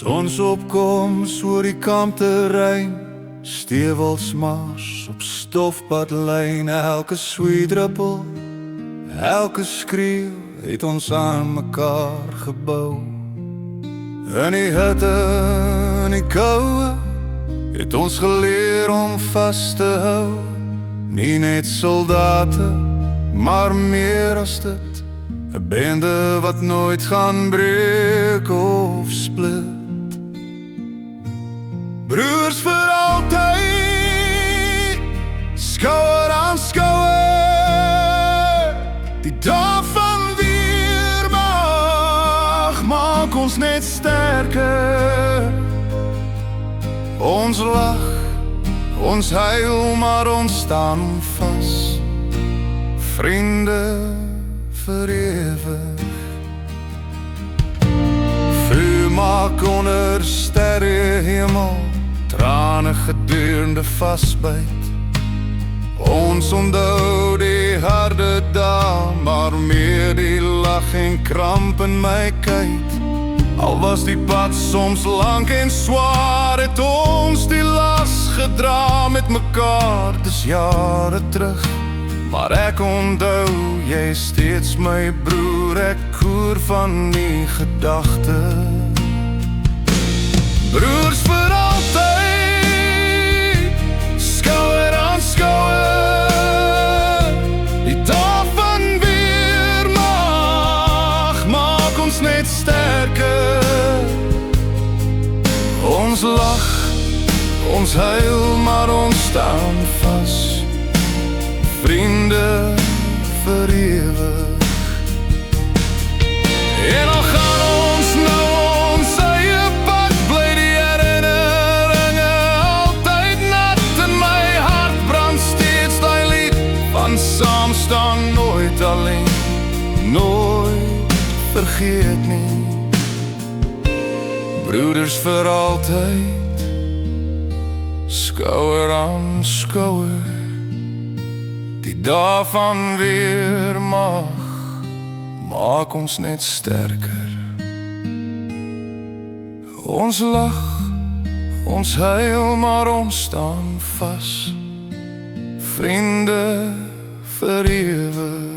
Sonsopkoms oor die kampterrein, stewelsmars op stofpadlyn. Elke sweetdruppel, elke skreeu het ons aan mekaar gebou. In die hitte, in die koue, het ons geleer om vas te hou. Nie net soldate, maar meer as dit, 'n bende wat nooit gaan breek of split. Broers vir altyd, skouer aan skouer. Die dag van weermag maak ons net sterker. Ons lag, ons huil, maar ons staan vas. Vriende vir ewig. Vuur maak onder sterrehemel, trane gedurende vasbyt. Ons onthou die harde dae, maar meer die lag en kramp in my kuit. Al was die pad soms lank en swaar, het ons die las gedra met mekaar. Dis jare terug, maar ek onthou jy steeds my broer. Ek koer van die gedagte. Broers vir altyd, skouer aan skouer. Die dag van weermag maak ons net sterker. Ons lag, ons huil, maar ons staan vas. Vriende vir ewig. En al gaan ons nou ons eie pad, bly die herinneringe altyd nat. In my hart brand steeds die lied van saam staan, nooit alleen, nooit vergeet nie. Broeders vir altyd, skouer aan skouer. Die dag van weermag maak ons net sterker. Ons lag, ons huil, maar ons staan vas. Vriende vir ewig.